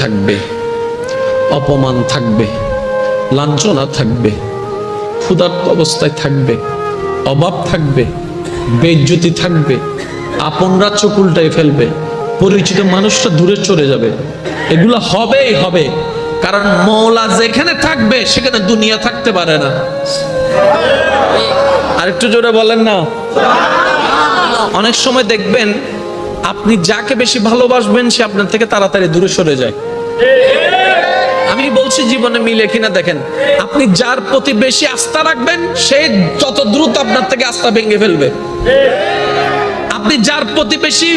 থাকবে, অপমান থাকবে, লাঞ্ছনা থাকবে, ক্ষুধার্ত অবস্থায় থাকবে, অভাব থাকবে, বেইজ্জতি থাকবে, আপনরা চোখ উল্টায় ফেলবে, পরিচিত মানুষটা দূরে চলে যাবে। এগুলো হবেই হবে, কারণ মওলা যেখানে থাকবে সেখানে দুনিয়া থাকতে পারে না। আরেকটু জোরে বলেন না। অনেক সময় দেখবেন আপনি যাকে বেশি ভালোবাসবেন সে আপনার থেকে তাড়াতাড়ি দূরে সরে যায়। আমি বলছি জীবনে মিলে কিনা দেখেন, আপনি যার প্রতি বেশি আস্থা রাখবেন সে যত দ্রুত আপনার থেকে আস্থা ভেঙে ফেলবে। আপনি যার প্রতি বেশি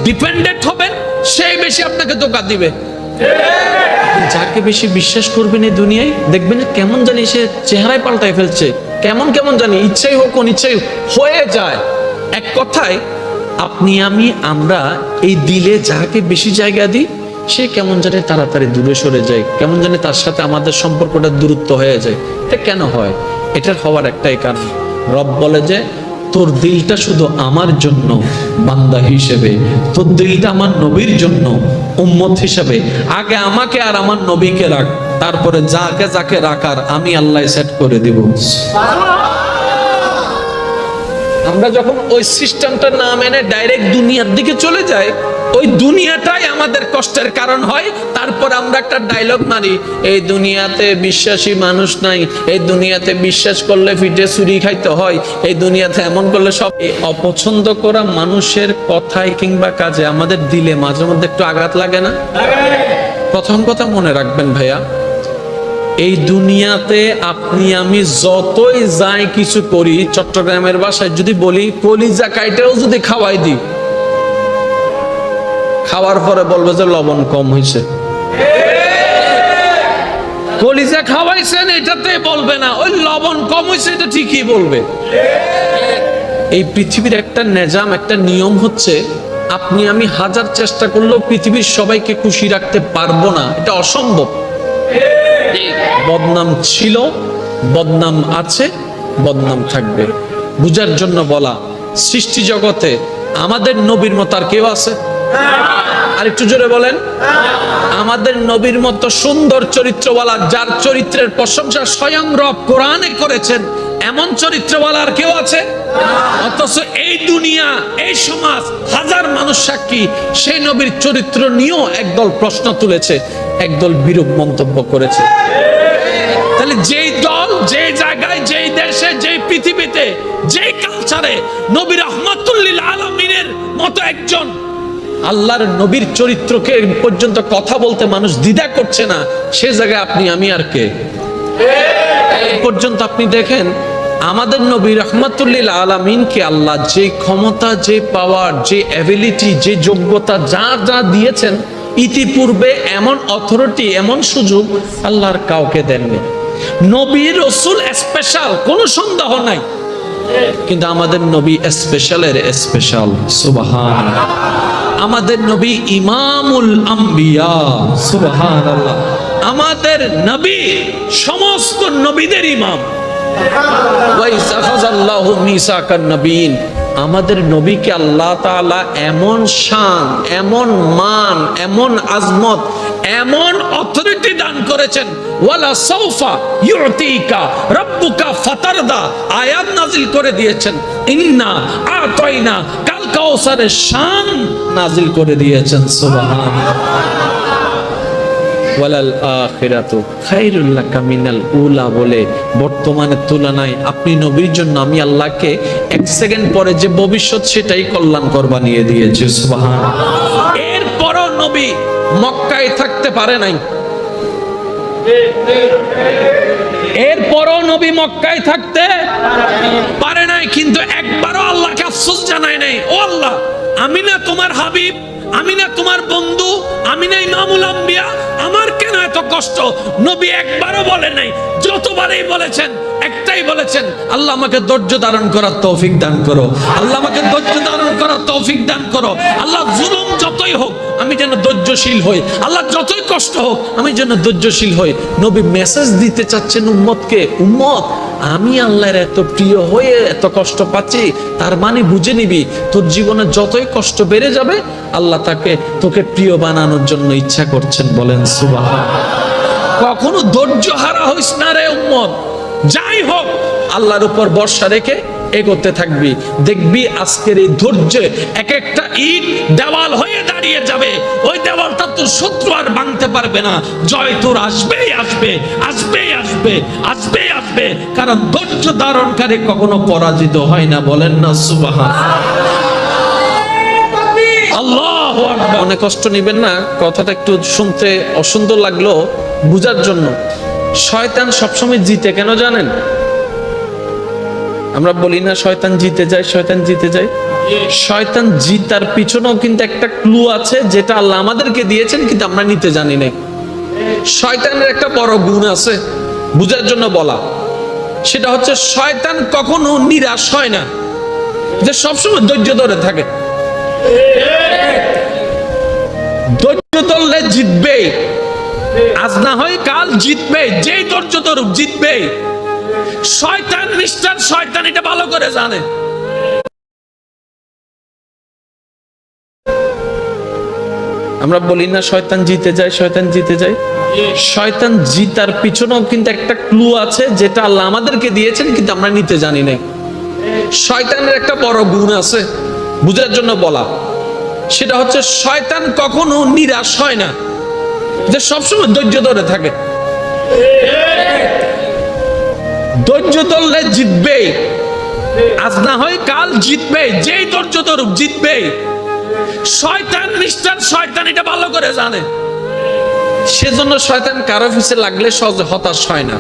ডিপেন্ডেন্ট হবেন সেই বেশি আপনাকে ধোঁকা দিবে। যাকে বেশি বিশ্বাস করবেন এই দুনিয়ায় দেখবেন কেমন জানি সে চেহারায় পাল্টায় ফেলছে, কেমন কেমন জানি ইচ্ছাই হোক অনিচ্ছাই হয়ে যায়। এক কথায় আপনি আমরা এই দিলে যাকে বেশি জায়গা দিই সে কেমন জানি তাড়াতাড়ি দূরে সরে যায়, কেমন জানি তার সাথে আমাদের সম্পর্কটা দূরত্ব হয়ে যায়। এটা কেন হয়? এটার হওয়ার একটাই কারণ, রব বলে যে তোর দিলটা শুধু আমার জন্য বান্দা হিসেবে, তোর দিলটা আমার নবীর জন্য উম্মত হিসেবে, আগে আমাকে আর আমার নবীকে রাখ, তারপরে যাকে যাকে রাখার আমি আল্লাহ সেট করে দিব। আমরা যখন ওই সিস্টেমটা না মেনে ডাইরেক্ট দুনিয়ার দিকে চলে যাই, ওই দুনিয়াটাই আমাদের কষ্টের কারণ হয়। তারপর আমরা একটা ডায়লগ মারি, এই দুনিয়াতে বিশ্বাসী মানুষ নাই, এই দুনিয়াতে বিশ্বাস করলে ফিটে চুরি খাইতে হয়, এই দুনিয়াতে এমন করলে সব। এই অপছন্দ করা মানুষের কথায় কিংবা কাজে আমাদের দিলে মাঝে মধ্যে একটু আঘাত লাগে না? প্রথম কথা মনে রাখবেন ভাইয়া, এই দুনিয়াতে আপনি আমি যতই যাই কিছু করি, চট্টগ্রামের ভাষায় যদি বলি কলিজা কাইটাও যদি খাওয়াই দিই, খাওয়ার পরে বলবে যে লবণ কম হয়েছে। কলিজা খাওয়াইছেন এটাতে বলবে না, ওই লবণ কম হয়েছে এটা ঠিকই বলবে। এই পৃথিবীর একটা নিজাম, একটা নিয়ম হচ্ছে, আপনি আমি হাজার চেষ্টা করলেও পৃথিবীর সবাইকে খুশি রাখতে পারবো না, এটা অসম্ভব। বদনাম ছিল, বদনাম আছে, বদনাম থাকবে। বুঝার জন্য বলা, সৃষ্টি জগতে আমাদের নবীর মতো আর কেউ আছে? আর একটু জোরে বলেন। আমাদের নবীর মতো সুন্দর চরিত্রওয়ালা, যার চরিত্রের প্রশংসা স্বয়ং রব কোরআনে করেছেন, এমন চরিত্রওয়ালা আর কেউ আছে? অথচ এই দুনিয়া, এই সমাজ, হাজার মানুষ সাক্ষী সেই নবীর চরিত্র নিয়েও একদল প্রশ্ন তুলেছে, একদল বিরূপ মন্তব্য করেছে। তাহলে যেই দল, যেই জায়গায়, যেই দেশে, যেই পৃথিবীতে, যেই কালচারে নবী রাহমাতুল লিল আলামিনের মতো একজন আল্লাহর নবীর চরিত্রকে পর্যন্ত কথা বলতে মানুষ দ্বিধা করছে না, সে জায়গায় আপনি আমি আর কে? এই পর্যন্ত আপনি দেখেন আমাদের নবী রাহমাতুল লিল আলামিনকে আল্লাহ যে ক্ষমতা, যে পাওয়ার, যে অ্যাবিলিটি, যে যোগ্যতা যা যা দিয়েছেন, ইতিপূর্বে এমন অথরিটি, এমন সুযোগ আল্লাহর কাউকে দেননি। নবী রাসূল স্পেশাল, কোনো সন্দেহ নাই, কিন্তু আমাদের নবী স্পেশালের স্পেশাল। সুবহানাল্লাহ। আমাদের নবী ইমামুল আম্বিয়া। সুবহানাল্লাহ। আমাদের নবী সমস্ত নবীদের ইমাম। ওয়া ইসাখাযাল্লাহু মিসাকান নবিয়্যিন। আমাদের নবীকে আল্লাহ তাআলা এমন শান, এমন মান, এমন আজমত, এমন অথরিটি দান করেছেন, ওয়ালা সাউফা ইউতিকা রাব্বুকা ফাতারদা আয়াত নাজিল করে দিয়েছেন, ইন্না আতাইনা কাল কাউসারের শান নাজিল করে দিয়েছেন। সুবহানাল্লাহ। ওয়ালাল আখিরাতু খায়রুল লাকা মিনাল উলা বলে বর্তমানের তুলনায় আপনি নবীর জন্য আমি আল্লাহকে এক সেকেন্ড পরে যে ভবিষ্যৎ সেটাই কল্যাণকর বানিয়ে দিয়েছি। সুবহানাল্লাহ। এরপরও নবী মক্কায় থাকতে পারে নাই, এরপরও নবী মক্কায় থাকতে পারে নাই, কিন্তু একবারও আল্লাহকে আফসোস জানায় নাই, ও আল্লাহ আমি না তোমার হাবিব, আমি না তোমার বন্ধু, আমি না ইমামুল আম্বিয়া, আমার কেন এত কষ্ট? নবী একবারও বলে নাই। যতবারই বলেছেন একটাই বলেছেন, আল্লাহ আমাকে ধৈর্য ধারণ করার তৌফিক দান করো, আল্লাহ আমাকে ধৈর্য ধারণ করার তৌফিক দান করো। আল্লাহ জুলুম যতই হোক আমি যেন ধৈর্যশীল হই, আল্লাহ যতই কষ্ট হোক আমি যেন ধৈর্যশীল হই। নবী মেসেজ দিতে চাচ্ছেন উম্মতকে, উম্মত আমি আল্লাহর এত প্রিয় হয়ে এত কষ্ট পাচ্ছি, তার মানে বুঝে নিবি তোর জীবনে যতই কষ্ট বেড়ে যাবে আল্লাহ তোকে প্রিয় বানানোর জন্য ইচ্ছা করছেন। বলেন সুবহানাল্লাহ। কখনো ধৈর্য হারা হইস না রে উম্মত। যাই হোক আল্লাহর উপর ভরসা রেখে এগোতে থাকবি, দেখবি আজকের এই ধৈর্যে এক একটা ইট দেওয়াল হয়ে দাঁড়িয়ে যাবে। ওই দেওয়ালটা তোর শত্রু আর ভাঙতে পারবে না। জয় তোর আসবেই আসবে, আসবেই আসবে, আসবেই আসবে, কারণ ধৈর্য ধারণকারী কখনো পরাজিত হয় না। বলেন না সুবহানাল্লাহ। আল্লাহু আকবার। অনেক কষ্ট নিবেন না, কথাটা একটু শুনতে অসুন্দর লাগলো বুঝার জন্য। শয়তান সবসময় জিতে কেন জানেন? আমরা বলি না শয়তান জিতে যায়, শয়তান জিতে যায়। শয়তান জিতার পিছনেও কিন্তু একটা ক্লু আছে, যেটা আল্লাহ আমাদেরকে দিয়েছেন কিন্তু আমরা নিতে জানি না। শয়তানের একটা বড় গুণ আছে বুঝার জন্য বলা, সেটা হচ্ছে শয়তান কখনো নিরাশ হয় না, যে সবসময় ধৈর্য ধরে থাকে। ধৈর্য ধরলে জিতবে, আজ না হয় কাল জিতবে। যেই ধৈর্য ধরুক জিতবে। শয়তান মিস্টার শয়তান এটা ভালো করে জানে। আমরা বলি না শয়তান জিতে যায়, শয়তান জিতে যায়। শয়তান জিতার পিছনেও কিন্তু একটা ক্লু আছে, যেটা আল্লাহ আমাদেরকে দিয়েছেন কিন্তু আমরা নিতে জানি না। শয়তানের একটা বড় গুণ আছে বুঝার জন্য বলা, সেটা হচ্ছে শয়তান কখনো নিরাশ হয় না, যে সবসময় ধৈর্য ধরে থাকে। ধৈর্য ধরলে জিতবে, আজ না হয় কাল জিতবে। যেই ধৈর্য ধরুক জিতবে। শয়তান মিস্টার শয়তান এটা ভালো করে জানে। সেজন্য শয়তান কারো পিছে লাগলে সহজে হতাশ হয় না।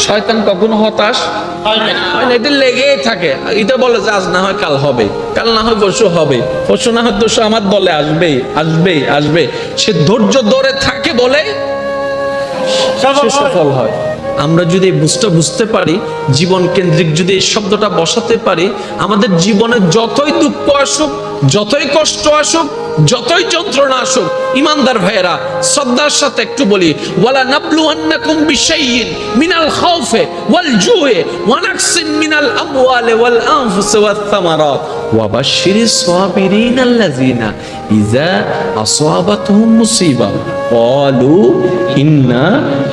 শয়তান কখনো হতাশ হয় না, এটা লেগেই থাকে। এটা বলে যে আজ না হয় কাল হবে, কাল না হয় পরশু হবে, পরশু না হয় পরশু আমার দলে আসবেই আসবেই আসবে। সে ধৈর্য ধরে থাকে বলে সফল হয়। আমরা যদি বুঝতে পারি, জীবন কেন্দ্রিক যদি এই শব্দটা বসাতে পারি, আমাদের জীবনে যতই দুঃখ আসুক, যতই কষ্ট আসুক, যতই যন্ত্রণা আসুক, ইমানদার ভাইয়েরা শ্রদ্ধার সাথে একটু বলি, ওয়ালা নাবলুওয়ান্নাকুম বিশাইইন মিনাল খাউফি ওয়াল জুই ওয়া নাকসিন মিনাল আমওয়ালি ওয়াল আনফুসি ওয়াত থামারাত ওয়া বাশশিরিস সাবিরিনাল্লাযিনা ইযা আসাবাতহুম মুসিবা ক্বালু ইন্না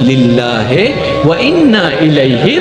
লিল্লাহি ওয়া ইন্না ইলাইহি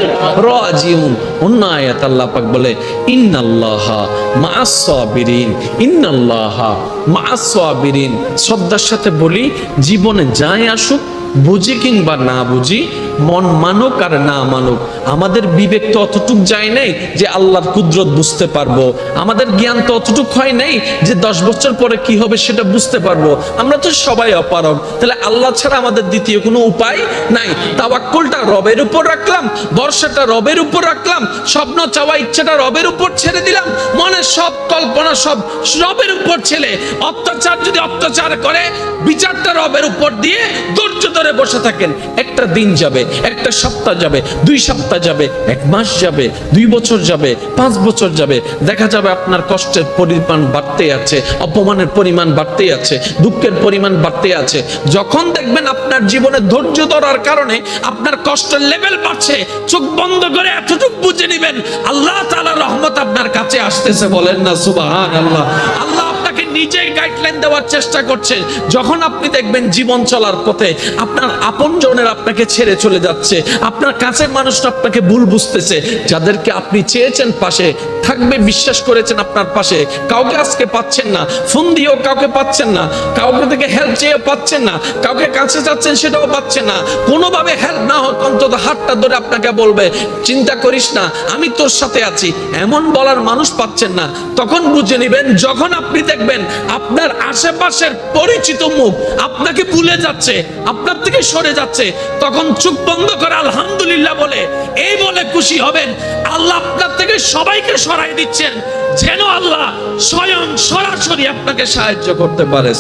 রাজিউন। অন্য আয়াত আল্লাহ পাক বলে ইন্নাল্লাহা মাআস সাবিরিন, ইন্নাল্লাহা মাআস সাবিরিন। শ্রদ্ধার সাথে বলি, জীবনে যাই আসুক, বুঝি কিংবা না বুঝি, মন মানুক আর না মানুক, আমাদের বিবেক তো অতটুক যায় নাই যে আল্লাহর কুদরত বুঝতে পারবো। আমাদের জ্ঞান তো অতটুক হয় নাই যে 10 বছর পরে কি হবে সেটা বুঝতে পারবো। আমরা তো সবাই অপারগ। তাহলে আল্লাহ ছাড়া আমাদের দ্বিতীয় কোনো উপায় নাই। তাওয়াক্কুলটা রবের উপর রাখলাম, ভরসাটা রবের উপর রাখলাম, স্বপ্ন চাওয়া ইচ্ছাটা রবের উপর ছেড়ে দিলাম, মনের সব কল্পনা সব রবের উপর ছেড়ে, অত্যাচার যদি অত্যাচার করে বিচারটা রবের উপর দিয়ে ধৈর্য ধরে বসে থাকেন। একটা দিন যাবে, একটা সপ্তাহ যাবে, 2 সপ্তাহ যাবে, 1 মাস যাবে, 2 বছর যাবে, 5 বছর যাবে, দেখা যাবে আপনার কষ্টের পরিমাণ বাড়তে আছে, অপমানের পরিমাণ বাড়তে আছে, দুঃখের পরিমাণ বাড়তে আছে। যখন দেখবেন আপনার জীবনে ধৈর্য ধরার কারণে আপনার কষ্টের লেভেল বাড়ছে, চোখ বন্ধ করে এতটুকু বুঝে নেবেন আল্লাহ তাআলার রহমত আপনার কাছে আসতেছে। বলেন না সুবহানাল্লাহ। আল্লাহ আপনাকে নিজেই গাইডলাইন দেওয়ার চেষ্টা করছে। যখন আপনি দেখবেন জীবন চলার পথে আপনার আপনজনের আপনাকে ছেড়ে চলে যাচ্ছে, আপনার কাছের মানুষটা আপনাকে ভুল বুঝতেছে, যাদেরকে আপনি চেয়েছেন পাশে থাকবে, বিশ্বাস করেছেন আপনার পাশে, কাউকে আজকে পাচ্ছেন না, ফোন দিয়েও কাউকে পাচ্ছেন না, কাউকে থেকে হেল্প চেয়েও পাচ্ছেন না, কাউকে কাছে যাচ্ছেন সেটাও পাচ্ছেন না, কোনোভাবে হেল্প না হোক অন্তত হাতটা ধরে আপনাকে বলবে চিন্তা করিস না আমি তোর সাথে আছি, এমন বলার মানুষ পাচ্ছেন না। তখন বুঝে নেবেন, যখন আপনি দেখবেন আপনার আশেপাশের পরিচিত মুখ আপনাকে ভুলে যাচ্ছে, আপনার থেকে সরে যাচ্ছে, তখন চোখ বন্ধ করে আলহামদুলিল্লাহ বলে এই বলে খুশি হবেন আল্লাহ আপনার থেকে সবাইকে সরাই দিচ্ছেন, যেন আল্লাহ স্বয়ং সরাসরি আপনাকে সাহায্য করতে পারে।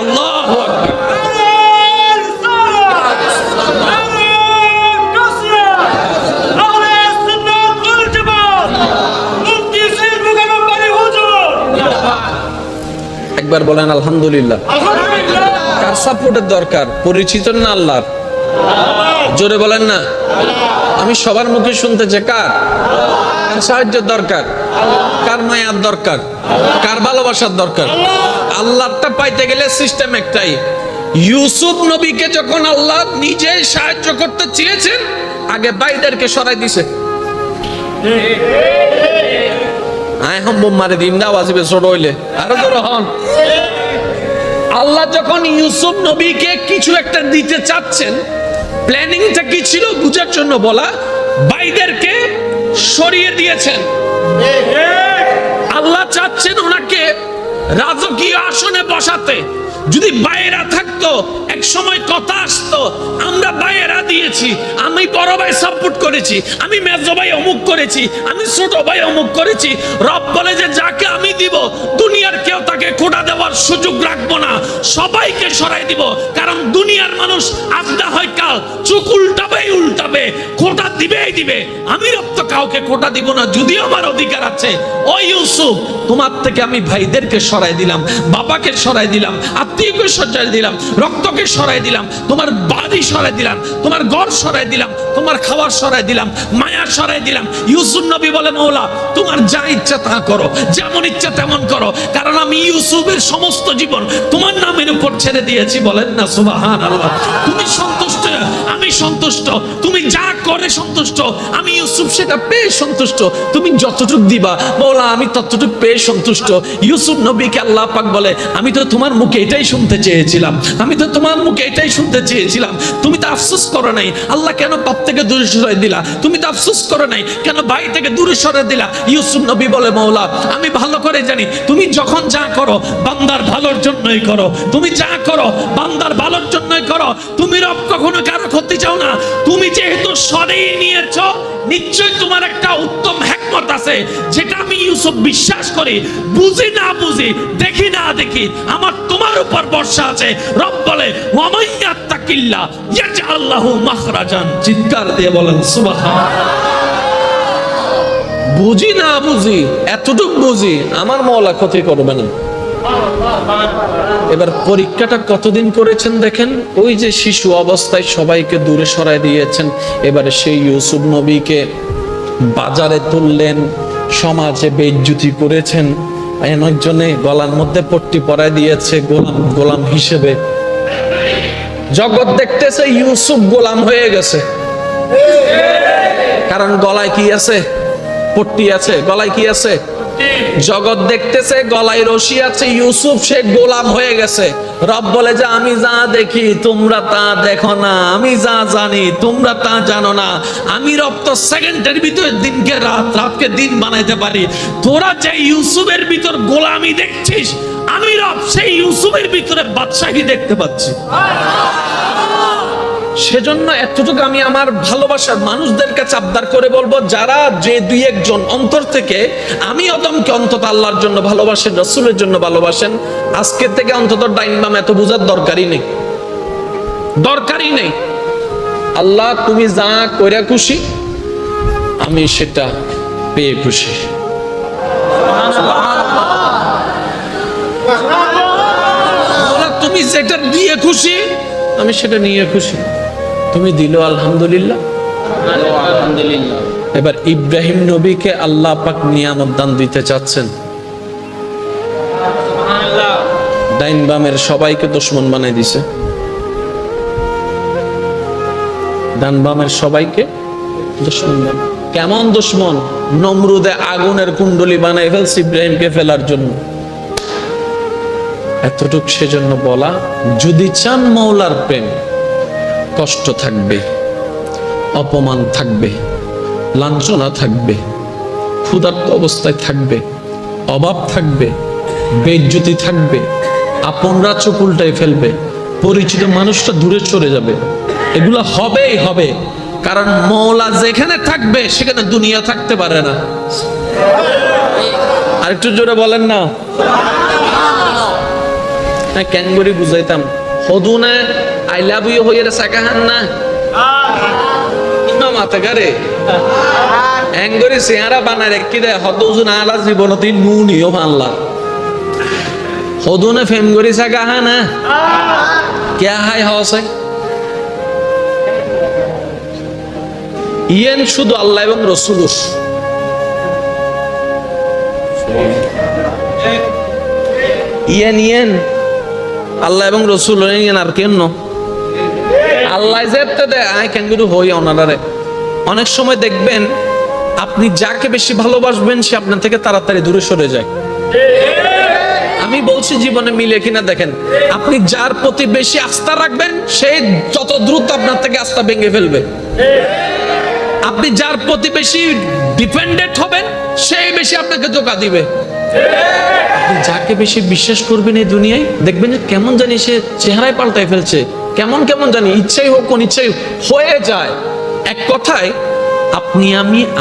আল্লাহু আকবার। একবার বলেন আলহামদুলিল্লাহ। কার সাপোর্টের দরকার? পরিচিত না আল্লাহর? জোরে বলেন না। আমি সবার মুখে শুনতে চাই, কার কার সাহায্যের দরকার? কার মায়ার দরকার? কার ভালোবাসার দরকার? আল্লাহটা পাইতে গেলে সিস্টেম একটাই। ইউসুফ নবীকে যখন আল্লাহ নিজে সাহায্য করতে চেয়েছেন, আগে ভাইদেরকে সরাই দিছে। আল্লাহ যখন ইউসুফ নবীকে কিছু একটা দিতে চাচ্ছেন, প্ল্যানিংটা কি ছিল বুঝার জন্য বলা, ভাইদেরকে সরিয়ে দিয়েছেন। আল্লাহ চাচ্ছেন ওনাকে রাজকীয় আসনে বসাতে। যদি বাইরা থাকতো, এক সময় কথা আসতো, আমরা বাইরা দিয়েছি, আমি বড় ভাই সাপোর্ট করেছি, আমি মেজো ভাই অমুক করেছি, আমি ছোট ভাই অমুক করেছি। রব বলে যে যাকে আমি দিব, দুনিয়ার কেউ তাকে খোঁটা দেওয়ার সুযোগ রাখবো না, সবাইকে সরাই দিব। কারণ দুনিয়ার মানুষ আজ না হয় কাল চোখ উল্টাবে, খোঁটা দিবেই দিবে। আমি রব তো কাউকে খোঁটা দিব না, যদিও আমার অধিকার আছে। ও ইউসুফ, তোমার থেকে আমি ভাইদেরকে সরাই দিলাম, বাবাকে সরাই দিলাম, আত্মীয়কে সরাই দিলাম, রক্তকে সরাই দিলাম, তোমার বাড়ি সরাই দিলাম, তোমার ঘর সরাই দিলাম, তোমার খাবার সরাই দিলাম, মায়া সরাই দিলাম। ইউসুফ নবী বলে, মওলা তোমার যা ইচ্ছা তা করো, যেমন ইচ্ছা তেমন করো, কারণ আমি ইউসুফের সমস্ত জীবন তোমার নামের উপর ছেড়ে দিয়েছি। বলেন না সুবহানাল্লাহ। তুমি সন্তুষ্ট, আমি সন্তুষ্ট, তুমি যা করে সন্তুষ্ট, আমি ইউসুফ সেটা পেয়ে সন্তুষ্ট। তুমি যতটুকু দিবা মওলা, আমি ততটুকু পেয়ে সন্তুষ্ট। ইউসুফ নবীকে আল্লাহ পাক বলে, আমি তো তোমার মুখে এটাই শুনতে চেয়েছিলাম, আমি তো তোমার মুখে এটাই শুনতে চেয়েছিলাম। তুমি তো আফসোস করো নাই আল্লাহ কেন পাপ থেকে দূরে সরাই দিলা, তুমি তো আফসোস করো নাই কেন ভাই থেকে দূরে সরাই দিলা। ইউসুফ নবী বলে, মওলা আমি ভালো করে জানি তুমি যখন যা করো বান্দার ভালোর জন্যই করো, তুমি যা করো বান্দার ভালোর জন্যই করো। তুমি রব কখনো কারো ক্ষতি চাও না। তুমি যেহেতু সরিয়ে নিয়েছো, নিশ্চয়ই তোমার একটা উত্তম হিকমত আছে, যেটা আমি ইউসুফ বিশ্বাস করি। বুঝি না বুঝি, দেখি না দেখি, আমার তোমার উপর ভরসা আছে। রব বলে, ওয়ামাইয়াত্তাকিল্লাহ ইয়াজআল লাহু মাখরাজান। চিৎকার দিয়ে বলেন সুবহানাল্লাহ। বুঝি না বুঝি, এতটুকু বুঝি, আমার মওলা ক্ষতি করবে না। এবার পরীক্ষাটা কতদিন করেছেন দেখেন। ওই যে শিশু অবস্থায় সবাইকে দূরে সরাই দিয়েছেন, এবারে সেই ইউসুফ নবীকে বাজারে তুললেন, সমাজে বেইজ্জতি করেছেন, অনেকজনে গলার মধ্যে পট্টি পরায় দিয়েছে গোলাম হিসেবে। জগৎ দেখতেছে ইউসুফ গোলাম হয়ে গেছে, কারণ গলায় কি আছে? পট্টি আছে। গলায় কি আছে? জগৎ দেখতেছে গলায় রশি আছে, ইউসুফ সে গোলাম হয়ে গেছে। রব বলে যে আমি যা দেখি তোমরা তা দেখো না, আমি যা জানি তোমরা তা জানো না। আমি রব তো সেকেন্ডের ভিতরে দিনকে রাত, রাতকে দিন বানাইতে পারি। তোরা যে ইউসুফের ভিতর গোলামি দেখছিস, আমি রব সেই ইউসুফের ভিতরে বাদশাহী দেখতে পাচ্ছি। সেজন্য এতটুকু আমি আমার ভালোবাসার মানুষদের কাছে আবদার করে বলবো, যারা যে দুই একজন অন্তর থেকে আমি অদমকে অন্তত আল্লাহর জন্য ভালোবাসেন, রাসূলের জন্য ভালোবাসেন, আজকে থেকে অন্তত ডাইন বাম এত বোঝার দরকারই নেই। আল্লাহ তুমি যা কইরা খুশি, আমি সেটা পেয়ে খুশি। তুমি যেটা দিয়ে খুশি, আমি সেটা নিয়ে খুশি। তুমি দিল আলহামদুলিল্লাহ। এবার ইব্রাহিম নবীকে আল্লাহ পাক নিয়ামত দান দিতে চাচ্ছেন, ডাইন বামের সবাইকে দুশমন বানাই দিছে। ডান বামের সবাইকে দুশমন। কেমন দুশমন? নমরুদে আগুনের কুণ্ডলী বানাই ফেলছে ইব্রাহিমকে ফেলার জন্য। এতটুক সেজন্য বলা, যদি চান মওলার প্রেম, কষ্ট থাকবে, অপমান থাকবে, লাঞ্ছনা থাকবে, ক্ষুধার্ত অবস্থায় থাকবে, অভাব থাকবে, বেইজ্জতি থাকবে, আপনরা চোখ উল্টাই ফেলবে, পরিচিত মানুষটা দূরে চলে যাবে, এগুলো হবেই হবে। কারণ মওলা যেখানে থাকবে সেখানে দুনিয়া থাকতে পারে না। আরেকটু জোরে বলেন না। কেন করে বুঝাইতাম, হদুনে আই লাভ ইউ হইয়া সাকাহান না মাথা গারে এঙ্গরি চেহারা বানায় রেখে দেয়। হদুন আলা জীবনতি নুনিও ভাল্লা হদুনে ফেম করি সাকাহা না क्या हाय হওয়া ইয়েন শুধু আল্লাহ এবং রসুল ইয়েন আল্লাহ এবং রসুল ইয়েন আর কেন আল্লাহ যেতে দেয় আয় কেন হই ওনারে। অনেক সময় দেখবেন আপনি যাকে বেশি ভালোবাসবেন সে আপনার থেকে তাড়াতাড়ি দূরে সরে যায়। আমি বলছি জীবনে মিলে কিনা দেখেন, আপনি যার প্রতি বেশি আস্থা রাখবেন সে যত দ্রুত আপনার থেকে আস্থা ভেঙে ফেলবে। আপনি যার প্রতি বেশি ডিপেন্ডেন্ট হবেন সেই বেশি আপনাকে ধোঁকা দিবে। আপনি যাকে বেশি বিশ্বাস করবেন এই দুনিয়ায় দেখবেন যে কেমন জানি সে চেহারায় পাল্টাই ফেলছে, কেমন কেমন জানি ইচ্ছাই হোক কোন ইচ্ছাই হয়ে যায়। এক কথায় আপনি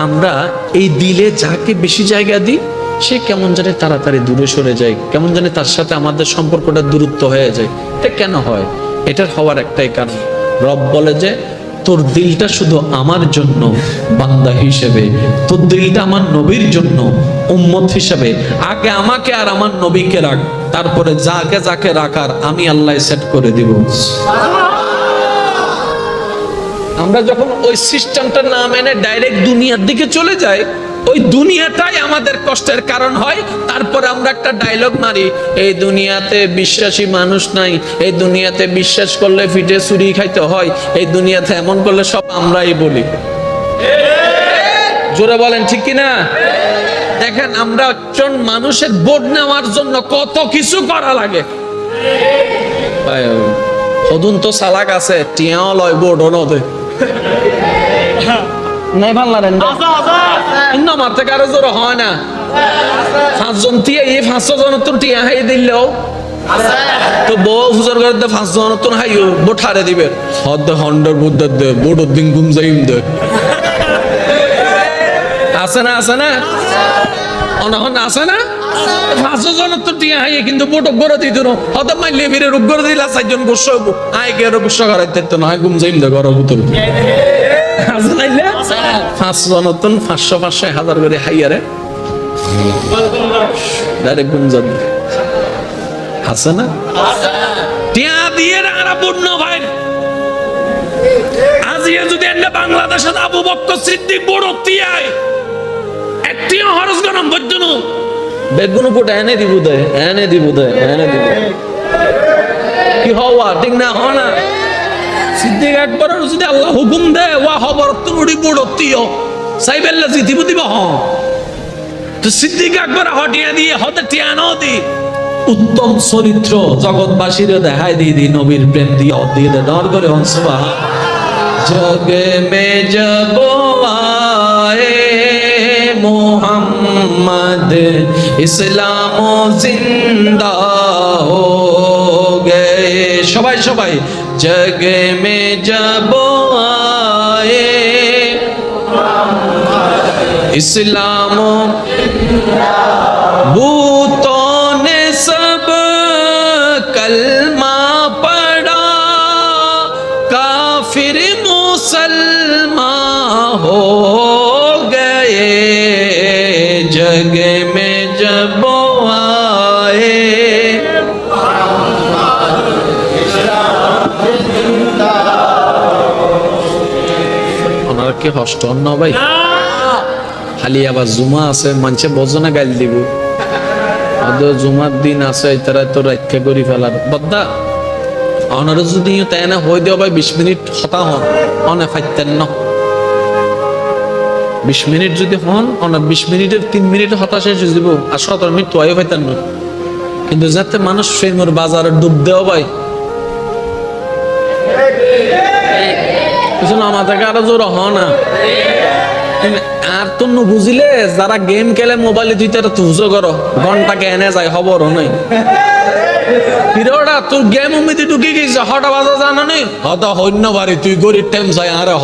আমরা এই দিলে যাকে বেশি জায়গা দিই সে কেমন জানি তাড়াতাড়ি দূরে সরে যায়, কেমন জানি তার সাথে আমাদের সম্পর্কটা দূরত্ব হয়ে যায়। এটা কেন হয়? এটার হওয়ার একটাই কারণ, রব বলে যে তোর দিলটা শুধু আমার জন্য বান্দা হিসেবে, তোর দিলটা আমার নবীর জন্য উম্মত হিসেবে, আগে আমাকে আর আমার নবীকে রাখ, তারপরে যাকে যাকে রাখার আমি আল্লাহ সেট করে দিব। আমরা যখন ওই সিস্টেমটা না মেনে ডাইরেক্ট দুনিয়ার দিকে চলে যাই, ওই দুনিয়াটাই আমাদের কষ্টের কারণ হয়। তারপরে আমরা একটা ডায়লগ মারি, এই দুনিয়াতে বিশ্বাসী মানুষ নাই, এই দুনিয়াতে বিশ্বাস করলে ফিটে চুরি খাইতে হয়, এই দুনিয়াতে এমন করলে সব আমরাই বলি। জোরে বলেন ঠিক কিনা? দেখেন আমরা একজন মানুষের বোধ নেওয়ার জন্য কত কিছু করা লাগে। সদুন তো সালাক আছে, টিয়াও লয় বোর্ডও নদে নাই পারলেন না মারতে কারো জোর হয় না। পাঁচজন টিয়া এই 500 জন তো টিয়া হাই দিলেও তো বউ হুজুর করে 5 জন তো হাইও বোঠারে দিবে হদ হন্ডর বুদ্ধ দে বোট দিন ঘুম যাইম দে আছে না অনহন আছে না 500 জন তো টিয়া হাই কিন্তু বোট গড়ে দিত না হদ মাইলে ফিরে রূপ করে দিলা 4 জন গোস্ব আয় কে গোস্ব করাইতে তো না ঘুম যাইম দে ঘর ভিতর আছে নাইলে 5 জন তো 500 1000 করে হাইয়ারে ডাইরেক্ট ঘুম যাবে আছে না টিয়া দিয়ে রাখা পূর্ণ ভাই। আজিয়া যদি এনে বাংলাদেশে আবু বকর সিদ্দিক বড় টিয়ায় একটিও হরস গরম বজ্জনু বেগুন পোটা এনে দিব দে কি হওয়া ঠিক না হয় না। সিদ্দিক একবার যদি আল্লাহ হুকুম দেয় ওয়া খবর তুড়ি বড় টিও সাইবেল্লা জিতিব দিব হ তো সিদ্দিক একবার হটিয়া দিয়ে হতে টিয়া নাও দি উত্তম চরিত্র জগৎবাসীর দেখাই দি নবীর প্রেম দিয়ে দিয়ে দর করে হনসবা জগে মে জব আয়ে মোহাম্মদ ইসলাম জিন্দা হো গে সবাই জগে মে জব আয়ে ইসলাম भूतों ने सब कलमा पढ़ा काफिर मुसलमान हो गए जग में जब आए ওনারা কি হষ্ট না ভাই খালি আবার জুমা আছে মানুষে বজনা গাইল দিব জুমার দিন আছে তারা তো রক্ষা করি ফেলার বদ্দা অনারা যদি তাই না হয়ে দেওয়া ভাই 20 মিনিট হতা হন অনে ফাইতেন না 20 মিনিট যদি হন অনার 20 মিনিটের 3 মিনিট হতা শেষ হয়ে যাব আর 17 মিনিট তোয়াই ফাইতেন না। কিন্তু যাতে মানুষ ফেমর বাজারে ডুব দেওয়া ভাই কিছু আমাদের আরো জোর হ না আর তো বুঝিলে যারা গেম খেলে মোবাইলে তুই তারা তুজো করো ঘন্টাকে এনে যায় খবর নাই হিরোটা তোর গেম উমিতে ঢুকে গেছে হটা বাজা জানা নেই হতা হন্য বাড়ি তুই গরিব টাইম যাই আরে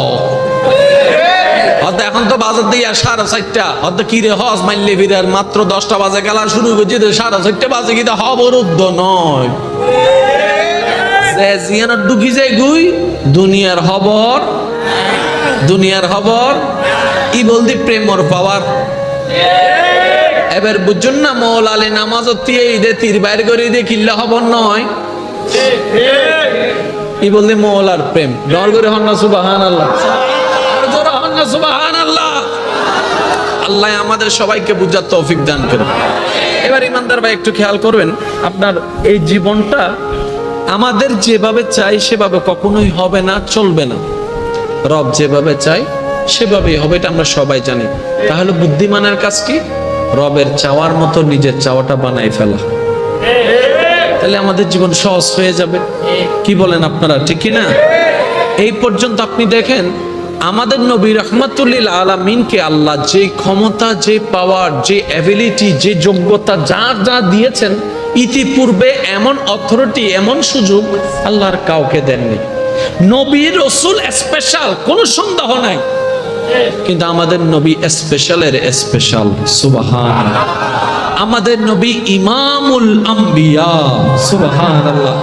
হতে এখন তো বাজার দিয়ে 4:30 হতে কি রে হস মাইলে ফিরার মাত্র 10টা বাজে খেলা শুরু করছি 4:30 বাজে কি খবর উদ্ধ নয় জিয়ান ঢুকি যায় গুই দুনিয়ার খবর ই বলদি প্রেমর পাওয়ার এবার বুঝুন না মৌল আলী নামাজ দিয়ে ঈদে তীর বাইর করে দিয়ে কিল্লা খবর নয় কি বললে মওলার প্রেম দর করে হন না সুবহানাল্লাহ, জোরে হন না সুবহানাল্লাহ। আল্লাহ আমাদের সবাইকে বুঝার তৌফিক দান করুন। এবার ইমানদার ভাই একটু খেয়াল করবেন, আপনার এই জীবনটা আমাদের যেভাবে চাই সেভাবে কখনোই হবে না, চলবে না। রব যেভাবে চাই সেভাবেই হবে, এটা আমরা সবাই জানি। তাহলে বুদ্ধিমানের কাজ কি? রবের চাওয়ার মতো নিজের চাওয়াটা বানাই ফেলা। তাহলে আমাদের জীবন সহজ হয়ে যাবে। কি বলেন আপনারা, ঠিক কি না? এই পর্যন্ত আপনি দেখেন আমাদের নবী রাহমাতুল্লিল আলামিনকে আল্লাহ যে ক্ষমতা, যে পাওয়ার, যে অ্যাবিলিটি, যে যোগ্যতা যা যা দিয়েছেন, ইতিপূর্বে এমন অথরিটি, এমন সুযোগ আল্লাহর কাউকে দেননি। নবী রাসূল স্পেশাল, কোনো সন্দেহ নাই, কিন্তু আমাদের নবী স্পেশালের স্পেশাল। সুবহানাল্লাহ। আমাদের নবী ইমামুল আম্বিয়া। সুবহানাল্লাহ।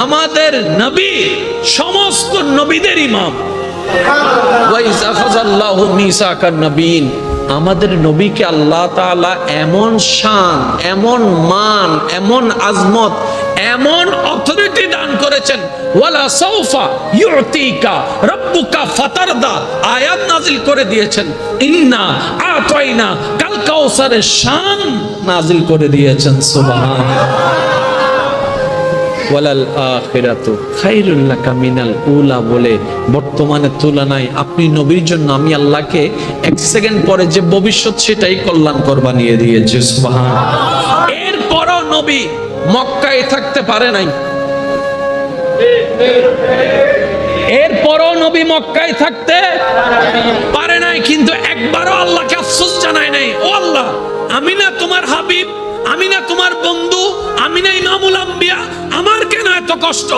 আমাদের নবী সমস্ত নবীদের ইমাম। ওয়াইজ আখাযাল্লাহু মিসাকান নবীন। আমাদের নবীকে আল্লাহ তাআলা এমন শান, এমন মান, এমন আজমত, এমন অথরিটি দান করেছেন, ওয়ালা সাউফা ইউতিকা রাব্বুকা ফাতারদা আয়াত নাজিল করে দিয়েছেন। ইন্না আতাইনা কাল কাউসারের শান নাজিল করে দিয়েছেন। সুবহানাল্লাহ। ওয়ালাল আখিরাতু খায়রুল লাকা মিনাল উলা বলে বর্তমানের তুলনায় আপনি নবীর জন্য আমি আল্লাহকে এক সেকেন্ড পরে যে ভবিষ্যৎ সেটাই কল্যাণকর বানিয়ে দিয়েছি। সুবহানাল্লাহ। এরপরও নবী মক্কায় থাকতে পারে নাই, এরপরও নবী মক্কায় থাকতে পারে নাই, কিন্তু একবারও আল্লাহকে আফসোস জানায় নাই, ও আল্লাহ আমি না তোমার হাবিব, আমি না তোমার বন্ধু, আমি না ইমামুল আম্বিয়া, আমার কেন এত কষ্ট?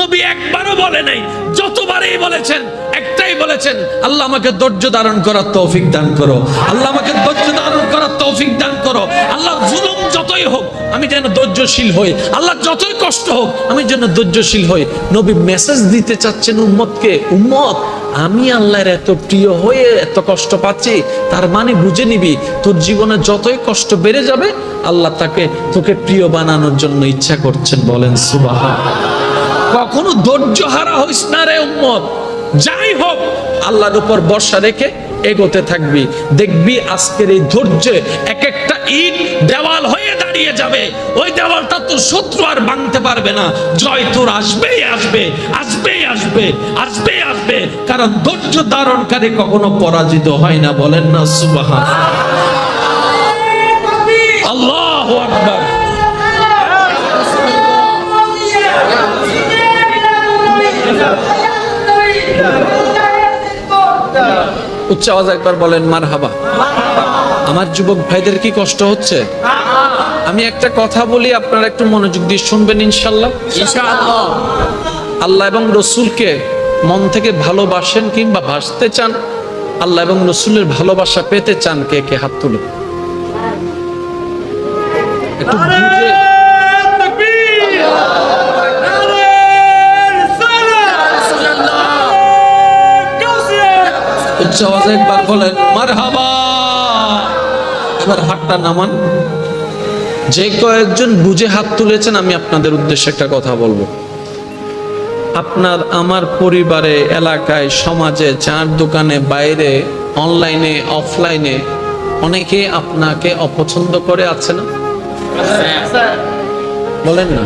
নবী একবারও বলে নাই। যতবারই বলেছেন একটাই বলেছেন, আল্লাহ আমাকে ধৈর্য ধারণ করার তৌফিক দান করো, আল্লাহ আমাকে ধৈর্য ধারণ করার তৌফিক দান করো। আল্লাহ জুলুম যতই হোক আমি যেন ধৈর্যশীল হই, আল্লাহ যতই কষ্ট হোক আমি যেন ধৈর্যশীল হই। নবী মেসেজ দিতে চাচ্ছেন উম্মতকে, উম্মত আমি আল্লাহর এত প্রিয় হয়ে এত কষ্ট পাচ্ছি, তার মানে বুঝে নিবি তোর জীবনে যতই কষ্ট বেড়ে যাবে আল্লাহ তোকে প্রিয় বানানোর জন্য ইচ্ছা করছেন। বলেন সুবহানাল্লাহ। কখনো ধৈর্য হারা হইস না রে উম্মত। যাই হোক আল্লাহর উপর ভরসা রেখে এগোতে থাকবি, দেখবি আজকের এই ধৈর্যে এক একটা ইট দেওয়াল হয়ে দাঁড়িয়ে যাবে। ওই দেওয়ালটা তোর শত্রু আর ভাঙতে পারবে না। জয় তোর আসবেই আসবে, আসবেই আসবে, আসবেই আসবে, কারণ ধৈর্য ধারণকারী কখনো পরাজিত হয় না। বলেন না সুবহানাল্লাহ। আল্লাহু আকবার। উচ্চ আওয়াজ একবার বলেন মারহাবা। আমার যুবক ভাইদের কি কষ্ট হচ্ছে? আমি একটা কথা বলি, আপনারা একটু মনোযোগ দিয়ে শুনবেন ইনশাআল্লাহ। ইনশাআল্লাহ। আল্লাহ এবং রসুলকে মন থেকে ভালোবাসেন কিংবা ভাসতে চান, আল্লাহ এবং রসুলের ভালোবাসা পেতে চান, কে কে হাত তুলে একটু বুঝে। উচ্চ আওয়াজে একবার বলেন মারহাবা। এবার হাতটা নামান। যে কয়েকজন বুঝে হাত তুলেছেন আমি আপনাদের উদ্দেশ্যে একটা কথা বলবো। আপনার আমার পরিবারে, এলাকায়, সমাজে, চার দোকানে, বাইরে, অনলাইনে, অফলাইনে অনেকে আপনাকে অপছন্দ করে আছে না? বলেন না।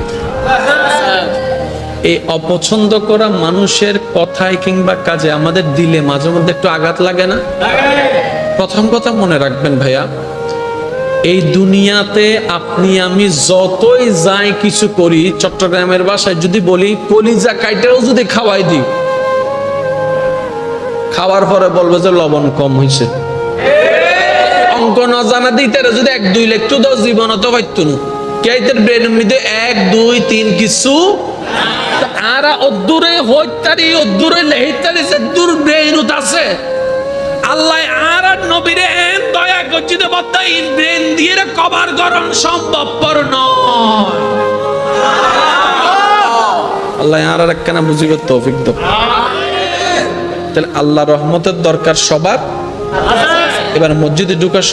এই অপছন্দ করা মানুষের কথায় কিংবা কাজে আমাদের দিলে মাঝে মধ্যে একটু আঘাত লাগে না? প্রথম কথা মনে রাখবেন ভাইয়া, এই দুনিয়াতে আপনি আমি যতই যাই কিছু করি, চট্টগ্রামের ভাষায় যদি বলি কলিজা কাইটাও যদি খাওয়াই দিই, খাওয়ার পরে বলবে যে লবণ কম হয়েছে। অঙ্ক না জানা দিতে যদি 1-2 একটু দাও জীবন তো পাইতো না। কেইতের ব্রেন মধ্যে 1 2 3 কিছু আরা অদূরে হইতারি, অদূরে লেহিতারি, যে দূর ব্রেন আছে। আল্লাহ আর নবীরে এন দয়া করছি তো বত্তা ইন ব্রেন দিয়ে কভার গরম সম্ভবপর নয়। আল্লাহ আর একখানা বুঝিবে তৌফিক দাও। তাহলে আল্লাহ রহমতের দরকার সবার। এবার মসজিদে ঢোকার